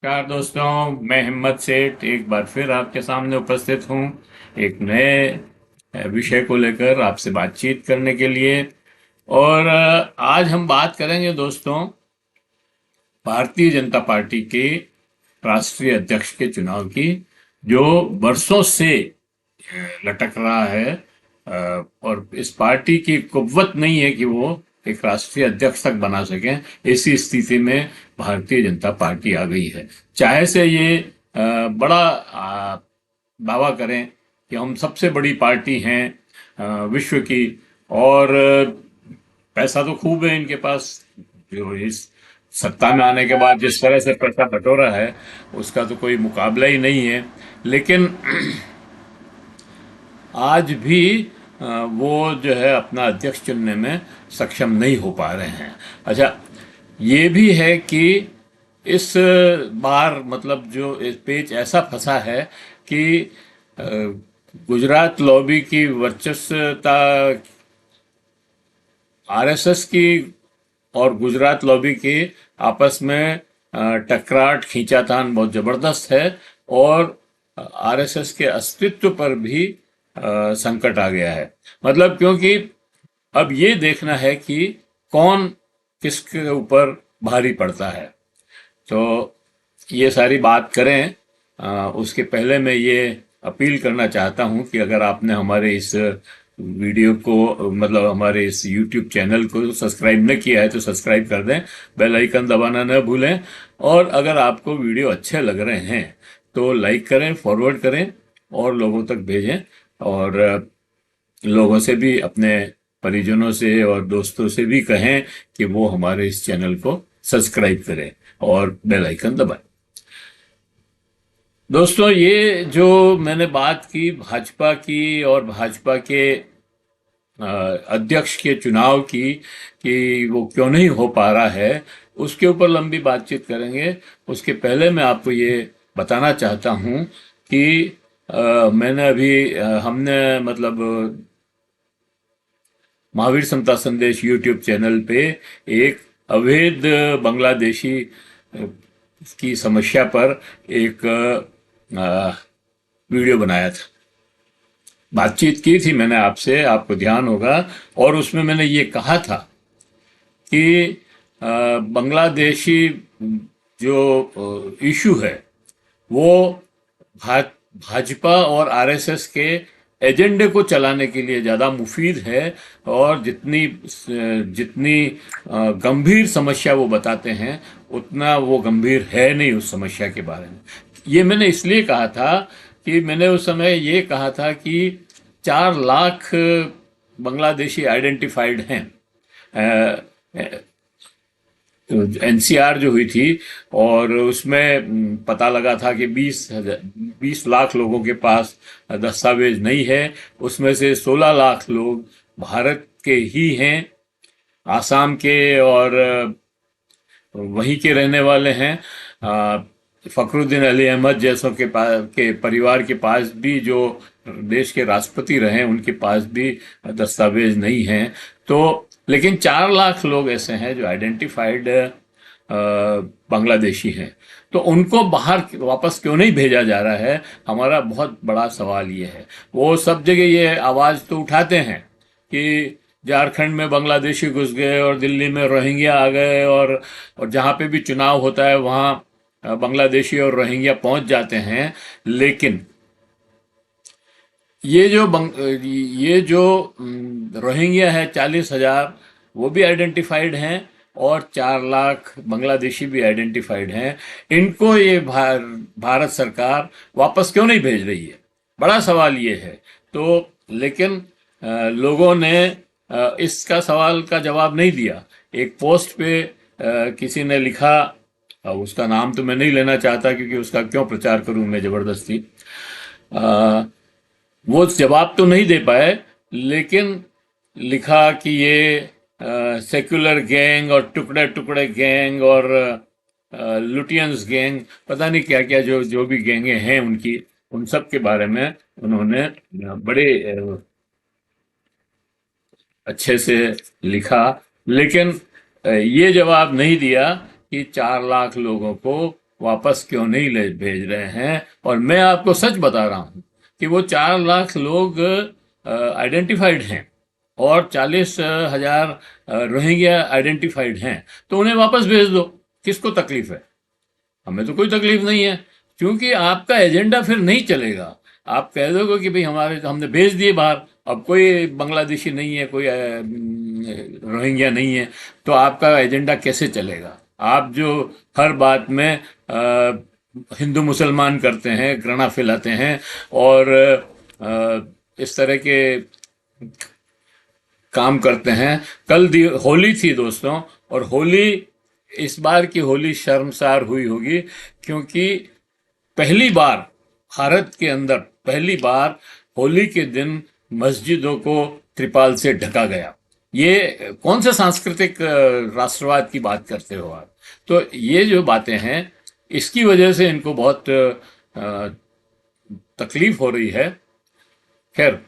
नमस्कार दोस्तों, मैं हिम्मत सेठ एक बार फिर आपके सामने उपस्थित हूँ एक नए विषय को लेकर आपसे बातचीत करने के लिए। और आज हम बात करेंगे दोस्तों भारतीय जनता पार्टी के राष्ट्रीय अध्यक्ष के चुनाव की, जो बरसों से लटक रहा है। और इस पार्टी की कुव्वत नहीं है कि वो एक राष्ट्रीय अध्यक्ष तक बना सकें। ऐसी स्थिति में भारतीय जनता पार्टी आ गई है। चाहे से ये बड़ा दावा करें कि हम सबसे बड़ी पार्टी हैं विश्व की, और पैसा तो खूब है इनके पास। जो इस सत्ता में आने के बाद जिस तरह से पैसा बटोरा है उसका तो कोई मुकाबला ही नहीं है। लेकिन आज भी वो जो है अपना अध्यक्ष चुनने में सक्षम नहीं हो पा रहे हैं। अच्छा, ये भी है कि इस बार मतलब जो इस पेच ऐसा फंसा है कि अ, गुजरात लॉबी की वर्चस्वता, आरएसएस की और गुजरात लॉबी की आपस में टकराट खींचातान बहुत जबरदस्त है। और आरएसएस के अस्तित्व पर भी संकट आ गया है। मतलब क्योंकि अब ये देखना है कि कौन किसके ऊपर भारी पड़ता है। तो ये सारी बात करें, उसके पहले मैं ये अपील करना चाहता हूं कि अगर आपने हमारे इस वीडियो को मतलब हमारे इस YouTube चैनल को सब्सक्राइब न किया है तो सब्सक्राइब कर दें, बेल आइकन दबाना न भूलें। और अगर आपको वीडियो अच्छे लग रहे हैं तो लाइक करें, फॉरवर्ड करें और लोगों तक भेजें। और लोगों से भी, अपने परिजनों से और दोस्तों से भी कहें कि वो हमारे इस चैनल को सब्सक्राइब करें और बेल आइकन दबाएं। दोस्तों, ये जो मैंने बात की भाजपा की और भाजपा के अध्यक्ष के चुनाव की कि वो क्यों नहीं हो पा रहा है, उसके ऊपर लंबी बातचीत करेंगे। उसके पहले मैं आपको ये बताना चाहता हूँ कि मैंने अभी हमने मतलब महावीर समता संदेश यूट्यूब चैनल पे एक अवैध बांग्लादेशी की समस्या पर एक वीडियो बनाया था। बातचीत की थी मैंने आपसे, आपको ध्यान होगा। और उसमें मैंने ये कहा था कि बांग्लादेशी जो इशू है वो भाजपा और आरएसएस के एजेंडे को चलाने के लिए ज़्यादा मुफीद है। और जितनी जितनी गंभीर समस्या वो बताते हैं उतना वो गंभीर है नहीं उस समस्या के बारे में। ये मैंने इसलिए कहा था कि मैंने उस समय ये कहा था कि 4 लाख बांग्लादेशी आइडेंटिफाइड हैं। एनसीआर जो हुई थी और उसमें पता लगा था कि 20 लाख लोगों के पास दस्तावेज नहीं है। उसमें से 16 लाख लोग भारत के ही हैं, आसाम के, और वहीं के रहने वाले हैं। फखरुद्दीन अली अहमद जैसों के परिवार के पास भी, जो देश के राष्ट्रपति रहे, उनके पास भी दस्तावेज नहीं हैं। तो लेकिन 4 लाख लोग ऐसे हैं जो आइडेंटिफाइड बांग्लादेशी हैं। तो उनको बाहर वापस क्यों नहीं भेजा जा रहा है, हमारा बहुत बड़ा सवाल ये है। वो सब जगह ये आवाज़ तो उठाते हैं कि झारखंड में बांग्लादेशी घुस गए और दिल्ली में रोहिंग्या आ गए, और जहाँ पे भी चुनाव होता है वहाँ बांग्लादेशी और रोहिंग्या पहुंच जाते हैं। लेकिन ये जो रोहिंग्या है 40,000, वो भी आइडेंटिफाइड हैं, और 4 लाख बांग्लादेशी भी आइडेंटिफाइड हैं। इनको ये भारत सरकार वापस क्यों नहीं भेज रही है, बड़ा सवाल ये है। तो लेकिन लोगों ने इसका सवाल का जवाब नहीं दिया। एक पोस्ट पे किसी ने लिखा, उसका नाम तो मैं नहीं लेना चाहता क्योंकि उसका क्यों प्रचार करूं मैं जबरदस्ती। वो जवाब तो नहीं दे पाए, लेकिन लिखा कि ये सेक्युलर गैंग और टुकड़े टुकड़े गैंग और लुटियंस गैंग, पता नहीं क्या क्या जो जो भी गैंगे हैं उनकी, उन सब के बारे में उन्होंने बड़े अच्छे से लिखा। लेकिन ये जवाब नहीं दिया कि 4 लाख लोगों को वापस क्यों नहीं ले भेज रहे हैं। और मैं आपको सच बता रहा हूँ कि वो 4 लाख लोग आइडेंटिफाइड हैं और 40,000 रोहिंग्या आइडेंटिफाइड हैं, तो उन्हें वापस भेज दो। किसको तकलीफ है? हमें तो कोई तकलीफ नहीं है, क्योंकि आपका एजेंडा फिर नहीं चलेगा। आप कह दोगे कि भाई हमारे हमने भेज दिए बाहर, अब कोई बांग्लादेशी नहीं है, कोई रोहिंग्या नहीं है, तो आपका एजेंडा कैसे चलेगा? आप जो हर बात में हिंदू मुसलमान करते हैं, घृणा फैलाते हैं और इस तरह के काम करते हैं। कल होली थी दोस्तों, और होली, इस बार की होली शर्मसार हुई होगी, क्योंकि पहली बार भारत के अंदर पहली बार होली के दिन मस्जिदों को त्रिपाल से ढका गया। ये कौन सा सांस्कृतिक राष्ट्रवाद की बात करते हो आप? तो ये जो बातें हैं, इसकी वजह से इनको बहुत तकलीफ हो रही है। खैर,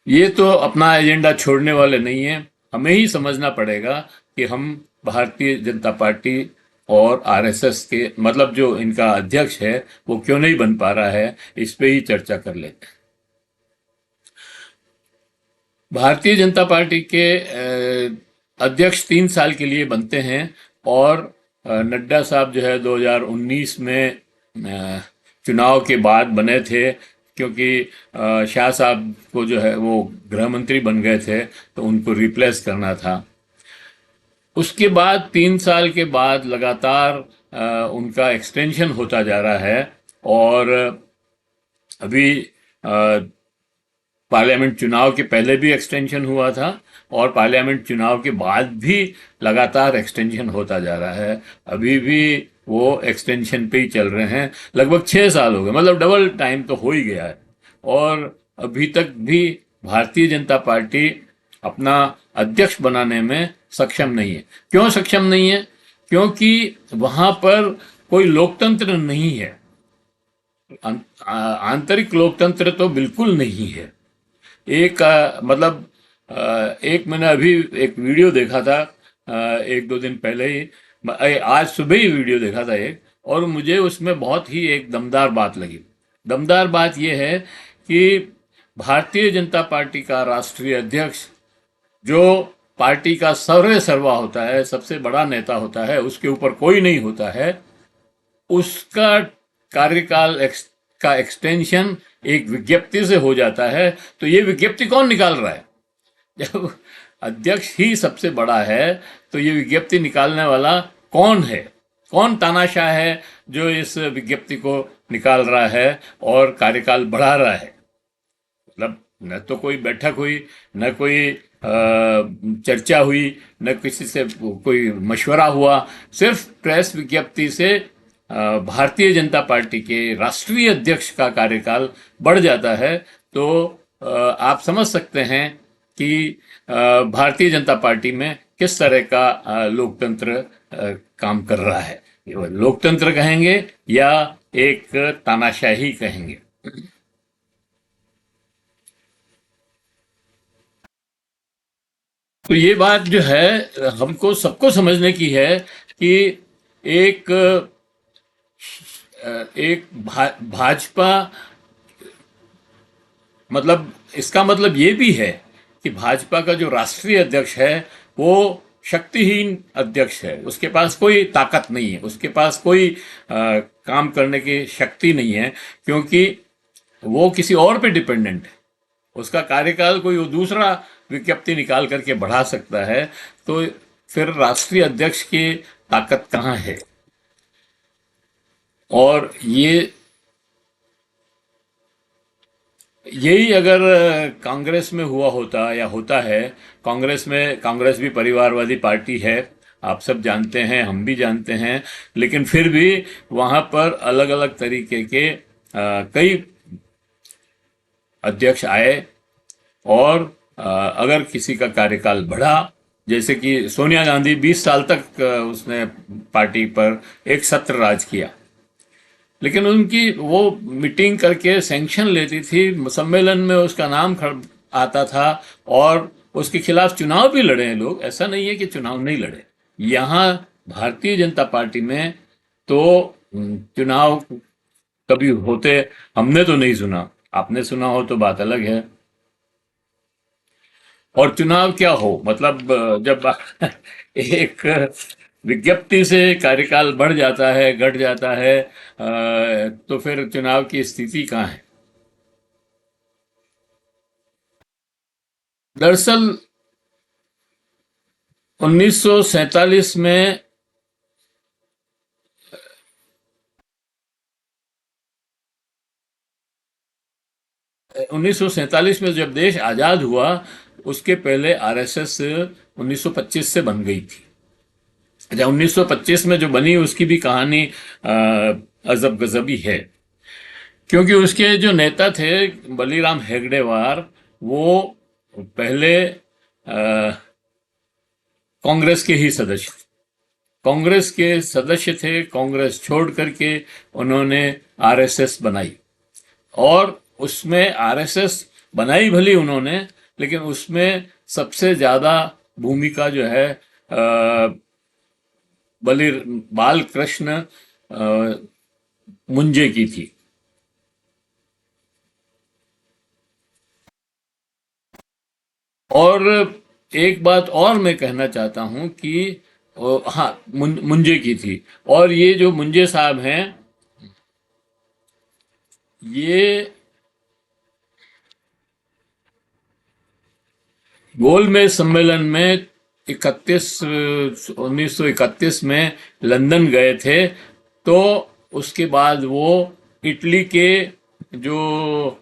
ये तो अपना एजेंडा छोड़ने वाले नहीं है। हमें ही समझना पड़ेगा कि हम भारतीय जनता पार्टी और आरएसएस के, मतलब जो इनका अध्यक्ष है वो क्यों नहीं बन पा रहा है, इस पे ही चर्चा कर लेते हैं। भारतीय जनता पार्टी के अध्यक्ष 3 साल के लिए बनते हैं, और नड्डा साहब जो है 2019 में चुनाव के बाद बने थे, क्योंकि शाह साहब को जो है वो गृह मंत्री बन गए थे, तो उनको रिप्लेस करना था। उसके बाद 3 साल के बाद लगातार उनका एक्सटेंशन होता जा रहा है, और अभी पार्लियामेंट चुनाव के पहले भी एक्सटेंशन हुआ था, और पार्लियामेंट चुनाव के बाद भी लगातार एक्सटेंशन होता जा रहा है। अभी भी वो एक्सटेंशन पे ही चल रहे हैं। लगभग 6 साल हो गए, मतलब डबल टाइम तो हो ही गया है, और अभी तक भी भारतीय जनता पार्टी अपना अध्यक्ष बनाने में सक्षम नहीं है। क्यों सक्षम नहीं है? क्योंकि वहां पर कोई लोकतंत्र नहीं है, आंतरिक लोकतंत्र तो बिल्कुल नहीं है। एक मतलब एक मैंने अभी एक वीडियो देखा था, 1-2 दिन पहले ही, आज सुबह ही वीडियो देखा था एक, और मुझे उसमें बहुत ही एक दमदार बात लगी। दमदार बात यह है कि भारतीय जनता पार्टी का राष्ट्रीय अध्यक्ष, जो पार्टी का सर्वे सर्वा होता है, सबसे बड़ा नेता होता है, उसके ऊपर कोई नहीं होता है, उसका कार्यकाल का एक्सटेंशन एक विज्ञप्ति से हो जाता है। तो ये विज्ञप्ति कौन निकाल रहा है? जब अध्यक्ष ही सबसे बड़ा है, तो ये विज्ञप्ति निकालने वाला कौन है? कौन तानाशाह है जो इस विज्ञप्ति को निकाल रहा है और कार्यकाल बढ़ा रहा है? मतलब न तो कोई बैठक हुई, न कोई चर्चा हुई, न किसी से कोई मशवरा हुआ, सिर्फ प्रेस विज्ञप्ति से भारतीय जनता पार्टी के राष्ट्रीय अध्यक्ष का कार्यकाल बढ़ जाता है। तो आप समझ सकते हैं कि भारतीय जनता पार्टी में किस तरह का लोकतंत्र काम कर रहा है। लोकतंत्र कहेंगे या एक तानाशाही कहेंगे। तो ये बात जो है हमको सबको समझने की है कि एक भाजपा, मतलब इसका मतलब ये भी है कि भाजपा का जो राष्ट्रीय अध्यक्ष है वो शक्तिहीन अध्यक्ष है। उसके पास कोई ताकत नहीं है, उसके पास कोई काम करने की शक्ति नहीं है, क्योंकि वो किसी और पे डिपेंडेंट है। उसका कार्यकाल कोई दूसरा विज्ञप्ति निकाल करके बढ़ा सकता है, तो फिर राष्ट्रीय अध्यक्ष की ताकत कहाँ है? और यही अगर कांग्रेस में हुआ होता या होता है, कांग्रेस भी परिवारवादी पार्टी है, आप सब जानते हैं, हम भी जानते हैं, लेकिन फिर भी वहां पर अलग अलग तरीके के कई अध्यक्ष आए, और अगर किसी का कार्यकाल बढ़ा, जैसे कि सोनिया गांधी 20 साल तक उसने पार्टी पर एक सत्र राज किया, लेकिन उनकी वो मीटिंग करके सैंक्शन लेती थी, सम्मेलन में उसका नाम आता था, और उसके खिलाफ चुनाव भी लड़े हैं लोग। ऐसा नहीं है कि चुनाव नहीं लड़े। यहाँ भारतीय जनता पार्टी में तो चुनाव कभी होते हमने तो नहीं सुना। आपने सुना हो तो बात अलग है। और चुनाव क्या हो मतलब जब एक विज्ञप्ति से कार्यकाल बढ़ जाता है, घट जाता है, तो फिर चुनाव की स्थिति कहाँ है? दरअसल 1947 में 1947 में जब देश आजाद हुआ, उसके पहले आरएसएस 1925 से बन गई थी। अच्छा, 1925 में जो बनी उसकी भी कहानी अजब गजबी है, क्योंकि उसके जो नेता थे बलीराम हेगडेवार, वो पहले कांग्रेस के ही सदस्य थे। कांग्रेस के सदस्य थे, कांग्रेस छोड़ करके उन्होंने आरएसएस बनाई। और उसमें आरएसएस बनाई भली उन्होंने, लेकिन उसमें सबसे ज्यादा भूमिका जो है बलि बाल कृष्ण मुंजे की थी। और एक बात और मैं कहना चाहता हूं कि हाँ, मुंजे की थी। और ये जो मुंजे साहब हैं, ये गोलमेज सम्मेलन में 1931 में लंदन गए थे। तो उसके बाद वो इटली के जो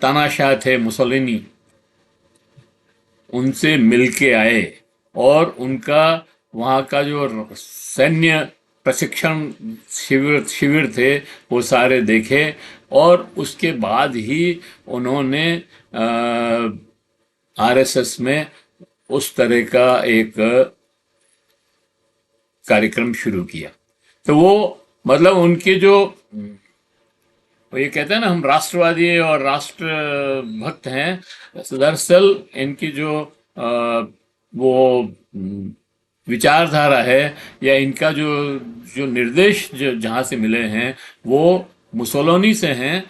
तानाशाह थे मुसोलिनी, उनसे मिलके आए। और उनका वहाँ का जो सैन्य प्रशिक्षण शिविर शिविर थे वो सारे देखे। और उसके बाद ही उन्होंने आरएसएस में उस तरह का एक कार्यक्रम शुरू किया। तो वो मतलब उनके जो वो ये कहते हैं ना, हम राष्ट्रवादी और राष्ट्र भक्त हैं। दरअसल इनकी जो वो विचारधारा है, या इनका जो जो निर्देश जो जहाँ से मिले हैं, वो मुसोलिनी से हैं,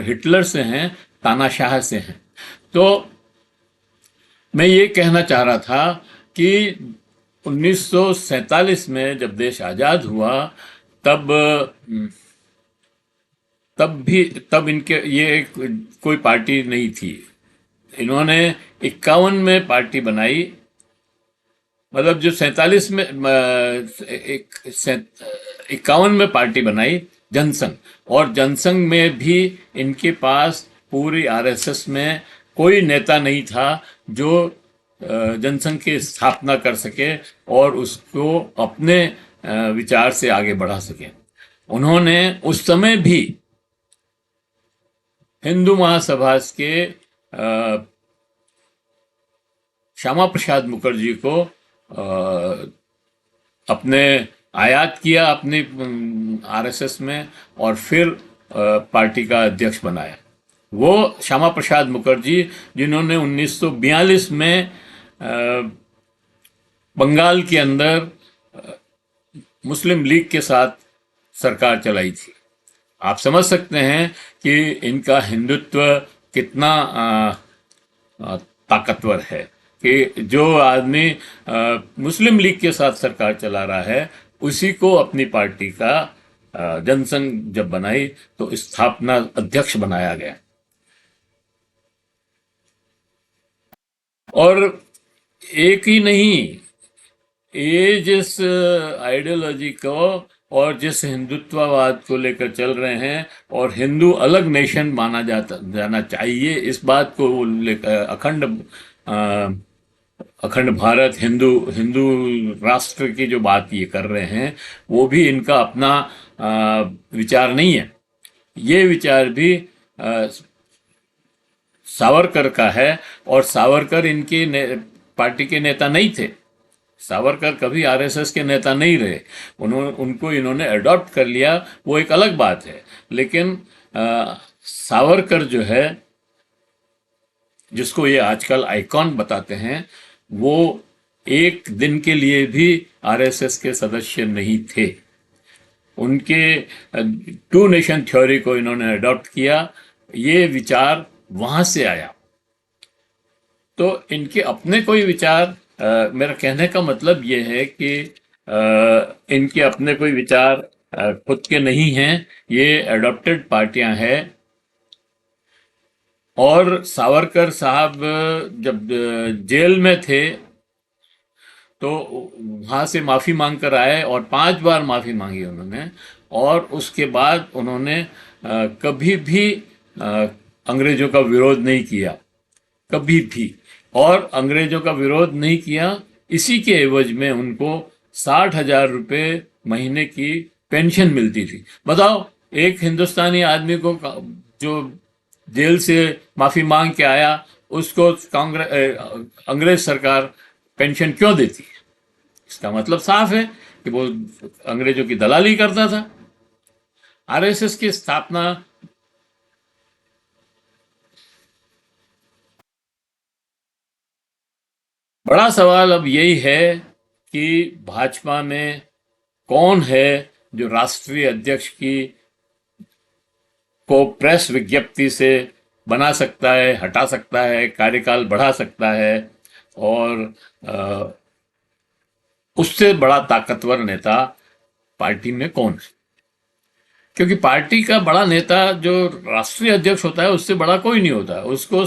हिटलर से हैं, तानाशाह से हैं। तो मैं ये कहना चाह रहा था कि 1947 में जब देश आजाद हुआ, तब तब भी तब इनके ये कोई पार्टी नहीं थी। इन्होंने 51 में पार्टी बनाई। मतलब जो 47 में 51 में पार्टी बनाई, जनसंघ। और जनसंघ में भी इनके पास पूरी आरएसएस में कोई नेता नहीं था जो जनसंघ की स्थापना कर सके और उसको अपने विचार से आगे बढ़ा सके। उन्होंने उस समय भी हिंदू महासभा के श्यामा प्रसाद मुखर्जी को अपने आयात किया अपनी आरएसएस में, और फिर पार्टी का अध्यक्ष बनाया। वो श्यामा प्रसाद मुखर्जी जिन्होंने 1942 में बंगाल के अंदर मुस्लिम लीग के साथ सरकार चलाई थी। आप समझ सकते हैं कि इनका हिंदुत्व कितना ताकतवर है, कि जो आदमी मुस्लिम लीग के साथ सरकार चला रहा है, उसी को अपनी पार्टी का जनसंघ जब बनाई तो स्थापना अध्यक्ष बनाया गया। और एक ही नहीं, ये जिस आइडियोलॉजी को और जिस हिंदुत्ववाद को लेकर चल रहे हैं, और हिंदू अलग नेशन माना जाना चाहिए, इस बात को वो लेकर अखंड भारत हिंदू हिंदू राष्ट्र की जो बात ये कर रहे हैं, वो भी इनका अपना विचार नहीं है। ये विचार भी सावरकर का है। और सावरकर इनके पार्टी के नेता नहीं थे। सावरकर कभी आरएसएस के नेता नहीं रहे। उनको इन्होंने अडॉप्ट कर लिया, वो एक अलग बात है। लेकिन सावरकर जो है, जिसको ये आजकल आइकॉन बताते हैं, वो एक दिन के लिए भी आरएसएस के सदस्य नहीं थे। उनके टू नेशन थ्योरी को इन्होंने अडॉप्ट किया, ये विचार वहां से आया। तो इनके अपने कोई विचार, मेरा कहने का मतलब ये है कि इनके अपने कोई विचार खुद के नहीं हैं, ये अडॉप्टेड पार्टियां हैं। और सावरकर साहब जब जेल में थे तो वहां से माफी मांग कर आए और 5 बार माफी मांगी उन्होंने। और उसके बाद उन्होंने कभी भी अंग्रेजों का विरोध नहीं किया, कभी भी। और अंग्रेजों का विरोध नहीं किया, इसी के एवज में उनको 60,000 रुपये महीने की पेंशन मिलती थी। बताओ, एक हिंदुस्तानी आदमी को जो जेल से माफी मांग के आया, उसको अंग्रेज सरकार पेंशन क्यों देती है? इसका मतलब साफ है कि वो अंग्रेजों की दलाली करता था। आरएसएस की स्थापना बड़ा सवाल अब यही है कि भाजपा में कौन है जो राष्ट्रीय अध्यक्ष की को प्रेस विज्ञप्ति से बना सकता है, हटा सकता है, कार्यकाल बढ़ा सकता है। और उससे बड़ा ताकतवर नेता पार्टी में कौन है? क्योंकि पार्टी का बड़ा नेता जो राष्ट्रीय अध्यक्ष होता है, उससे बड़ा कोई नहीं होता। उसको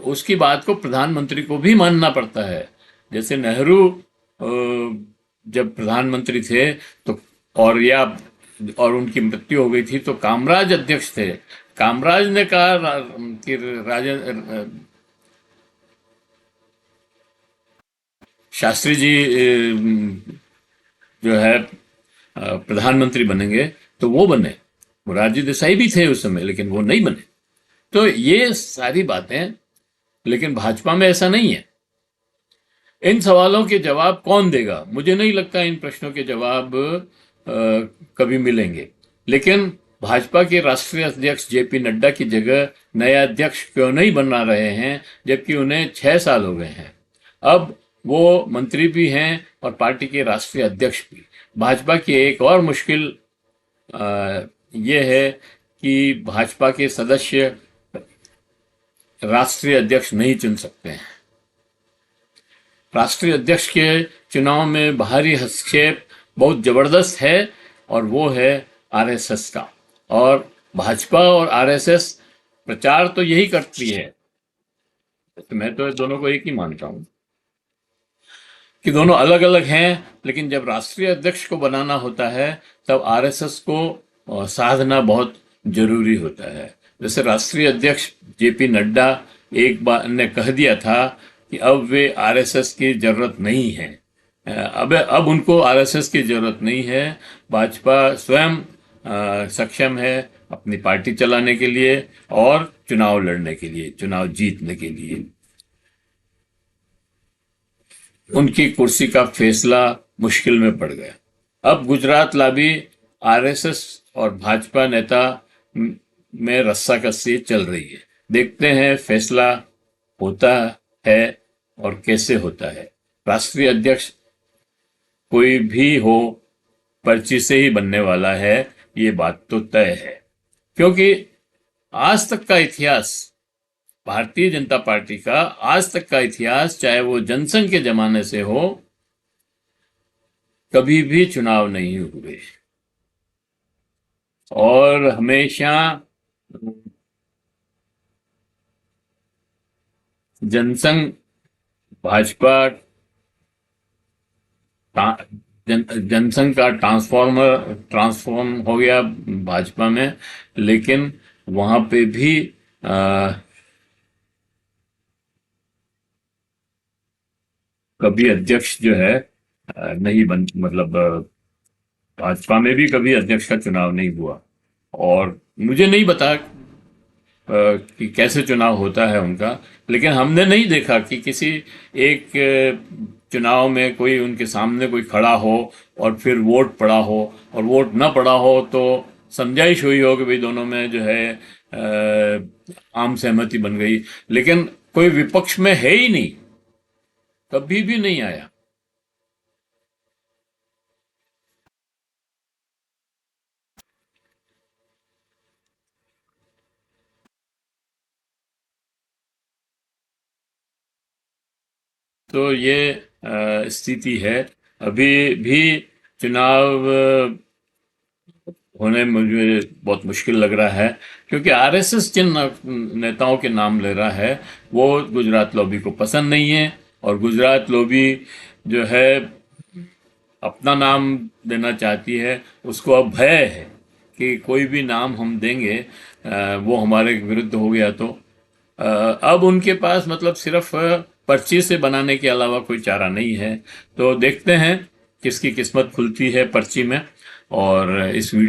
उसकी बात को प्रधानमंत्री को भी मानना पड़ता है। जैसे नेहरू जब प्रधानमंत्री थे तो, और उनकी मृत्यु हो गई थी, तो कामराज अध्यक्ष थे। कामराज ने कहा कि शास्त्री जी जो है प्रधानमंत्री बनेंगे, तो वो बने। मोरारजी देसाई भी थे उस समय, लेकिन वो नहीं बने। तो ये सारी बातें, लेकिन भाजपा में ऐसा नहीं है। इन सवालों के जवाब कौन देगा? मुझे नहीं लगता इन प्रश्नों के जवाब कभी मिलेंगे। लेकिन भाजपा के राष्ट्रीय अध्यक्ष जेपी नड्डा की जगह नया अध्यक्ष क्यों नहीं बना रहे हैं, जबकि उन्हें 6 साल हो गए हैं? अब वो मंत्री भी हैं और पार्टी के राष्ट्रीय अध्यक्ष भी। भाजपा की एक और मुश्किल ये है कि भाजपा के सदस्य राष्ट्रीय अध्यक्ष नहीं चुन सकते हैं। राष्ट्रीय अध्यक्ष के चुनाव में बाहरी हस्तक्षेप बहुत जबरदस्त है, और वो है आरएसएस का। और भाजपा और आरएसएस प्रचार तो यही करती है। तो मैं तो दोनों को एक ही मानता हूं कि दोनों अलग अलग हैं, लेकिन जब राष्ट्रीय अध्यक्ष को बनाना होता है तब आरएसएस को साधना बहुत जरूरी होता है। जैसे राष्ट्रीय अध्यक्ष जेपी नड्डा एक बार ने कह दिया था कि अब वे आरएसएस की जरूरत नहीं है। अब उनको आरएसएस की जरूरत नहीं है। भाजपा स्वयं सक्षम है अपनी पार्टी चलाने के लिए और चुनाव लड़ने के लिए, चुनाव जीतने के लिए। उनकी कुर्सी का फैसला मुश्किल में पड़ गया। अब गुजरात लाबी आरएसएस और भाजपा नेता में रस्साकसी चल रही है। देखते हैं फैसला होता है और कैसे होता है। राष्ट्रीय अध्यक्ष कोई भी हो, पर्ची से ही बनने वाला है, ये बात तो तय है। क्योंकि आज तक का इतिहास, भारतीय जनता पार्टी का आज तक का इतिहास, चाहे वो जनसंघ के जमाने से हो, कभी भी चुनाव नहीं हुए। और हमेशा जनसंघ भाजपा जनसंघ का ट्रांसफॉर्म हो गया भाजपा में, लेकिन वहां पे भी कभी अध्यक्ष जो है नहीं बन, मतलब भाजपा में भी कभी अध्यक्ष का चुनाव नहीं हुआ। और मुझे नहीं पता कि कैसे चुनाव होता है उनका, लेकिन हमने नहीं देखा कि किसी एक चुनाव में कोई उनके सामने कोई खड़ा हो और फिर वोट पड़ा हो, और वोट ना पड़ा हो तो समझाइश हुई हो कि भाई दोनों में जो है आम सहमति बन गई। लेकिन कोई विपक्ष में है ही नहीं। कभी भी नहीं आया। तो ये स्थिति है। अभी भी चुनाव होने में मुझे बहुत मुश्किल लग रहा है, क्योंकि आरएसएस जिन नेताओं के नाम ले रहा है वो गुजरात लॉबी को पसंद नहीं है, और गुजरात लॉबी जो है अपना नाम देना चाहती है। उसको अब भय है कि कोई भी नाम हम देंगे वो हमारे विरुद्ध हो गया तो अब उनके पास मतलब सिर्फ पर्ची से बनाने के अलावा कोई चारा नहीं है। तो देखते हैं किसकी किस्मत खुलती है पर्ची में। और इस वीडियो